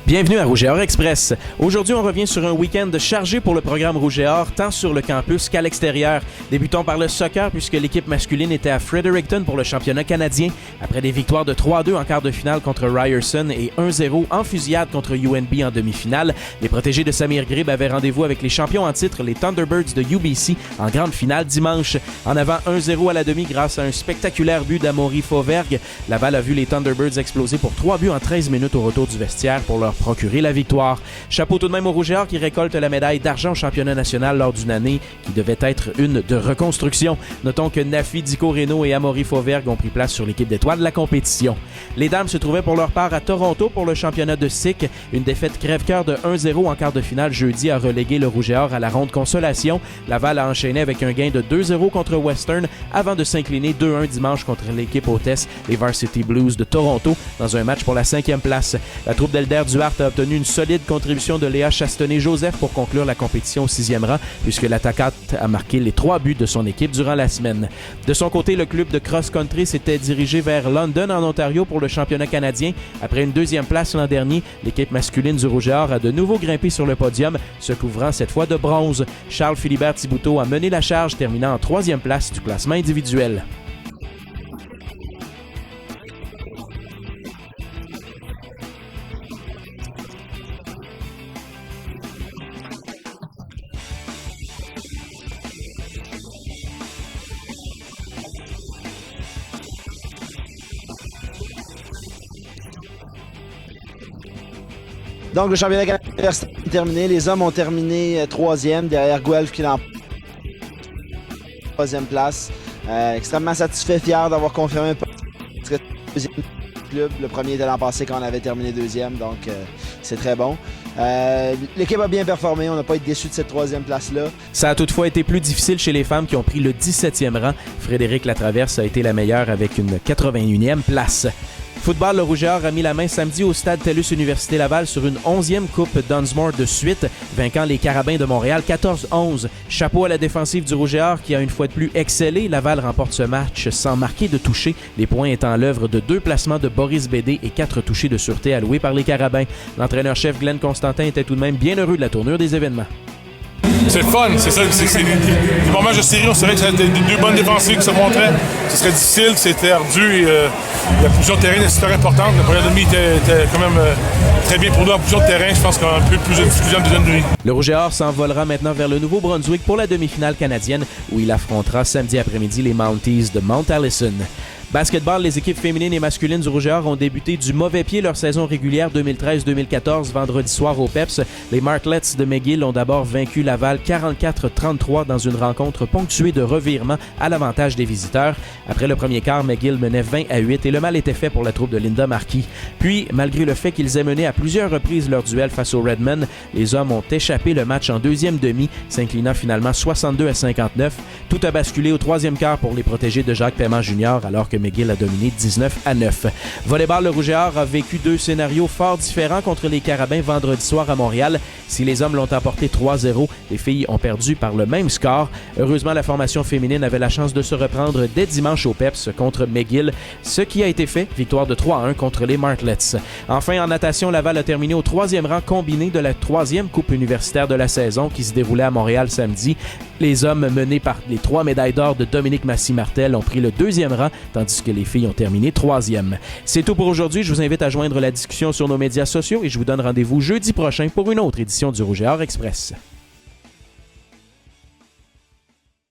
Bienvenue à Rouge et Or Express. Aujourd'hui, on revient sur un week-end chargé pour le programme Rouge et Or, tant sur le campus qu'à l'extérieur. Débutons par le soccer, puisque l'équipe masculine était à Fredericton pour le championnat canadien. Après des victoires de 3-2 en quart de finale contre Ryerson et 1-0 en fusillade contre UNB en demi-finale, les protégés de Samir Grib avaient rendez-vous avec les champions en titre, les Thunderbirds de UBC, en grande finale dimanche. En avant 1-0 à la demi grâce à un spectaculaire but d'Amaury Fauvergue, Laval a vu les Thunderbirds exploser pour 3 buts en 13 minutes au retour du vestiaire pour leur procurer la victoire. Chapeau tout de même au Rouge et Or qui récolte la médaille d'argent au championnat national lors d'une année qui devait être une de reconstruction. Notons que Nafi Dico-Reno et Amaury Fauvergue ont pris place sur l'équipe d'étoiles de la compétition. Les dames se trouvaient pour leur part à Toronto pour le championnat de SIC. Une défaite crève-cœur de 1-0 en quart de finale jeudi a relégué le Rouge et Or à la ronde consolation. Laval a enchaîné avec un gain de 2-0 contre Western avant de s'incliner 2-1 dimanche contre l'équipe hôtesse, les Varsity Blues de Toronto, dans un match pour la 5e place. La troupe d'Elder Duhart a obtenu une solide contribution de Léa Chastenay-Joseph pour conclure la compétition au 6e rang, puisque l'attaquante a marqué les 3 buts de son équipe durant la semaine. De son côté, le club de cross-country s'était dirigé vers London, en Ontario, pour le championnat canadien. Après une 2e place l'an dernier, l'équipe masculine du Rouge et Or a de nouveau grimpé sur le podium, se couvrant cette fois de bronze. Charles Philibert Thibouteau a mené la charge, terminant en 3e place du classement individuel. Donc, le championnat canadien est terminé. Les hommes ont terminé 3e derrière Guelph qui l'emporte 3e place. Extrêmement satisfait, fier d'avoir confirmé le deuxième club. Le premier était l'an passé quand on avait terminé 2e, donc c'est très bon. L'équipe a bien performé, on n'a pas été déçus de cette 3e place-là. Ça a toutefois été plus difficile chez les femmes qui ont pris le 17e rang. Frédéric Latraverse a été la meilleure avec une 81e place. Football, le Rouge et Or a mis la main samedi au stade TELUS Université Laval sur une 11e Coupe Dunsmore de suite, vainquant les Carabins de Montréal 14-11. Chapeau à la défensive du Rouge et Or qui a une fois de plus excellé. Laval remporte ce match sans marquer de toucher, les points étant l'œuvre de 2 placements de Boris Bédé et 4 touchés de sûreté alloués par les Carabins. L'entraîneur-chef Glenn Constantin était tout de même bien heureux de la tournure des événements. C'est le fun, c'est ça. C'est des bons matchs de série, on savait que c'était 2 bonnes défensives qui se montraient. Ce serait difficile, c'était ardu. La position de terrain est super importante. La première demi était quand même très bien pour nous en position de terrain. Je pense qu'on a un peu plus de difficulté en deuxième demi. Le Rouge et Or s'envolera maintenant vers le Nouveau-Brunswick pour la demi-finale canadienne où il affrontera samedi après-midi les Mounties de Mount Allison. Basketball, les équipes féminines et masculines du Rouge et Or ont débuté du mauvais pied leur saison régulière 2013-2014 vendredi soir au PEPS. Les Martlets de McGill ont d'abord vaincu Laval 44-33 dans une rencontre ponctuée de revirements à l'avantage des visiteurs. Après le premier quart, McGill menait 20-8 et le mal était fait pour la troupe de Linda Marquis. Puis, malgré le fait qu'ils aient mené à plusieurs reprises leur duel face aux Redmen, les hommes ont échappé le match en deuxième demi, s'inclinant finalement 62-59. Tout a basculé au 3e quart pour les protégés de Jacques Paiement Jr. alors que McGill a dominé 19-9. Volleyball, le Rouge et Or a vécu 2 scénarios fort différents contre les Carabins vendredi soir à Montréal. Si les hommes l'ont emporté 3-0, les filles ont perdu par le même score. Heureusement, la formation féminine avait la chance de se reprendre dès dimanche au PEPS contre McGill, ce qui a été fait, victoire de 3-1 contre les Martlets. Enfin, en natation, Laval a terminé au 3e rang combiné de la 3e Coupe universitaire de la saison qui se déroulait à Montréal samedi. Les hommes, menés par les 3 médailles d'or de Dominique Massy-Martel, ont pris le 2e rang, tandis que les filles ont terminé 3e. C'est tout pour aujourd'hui. Je vous invite à joindre la discussion sur nos médias sociaux et je vous donne rendez-vous jeudi prochain pour une autre édition du Rouge et Or Express.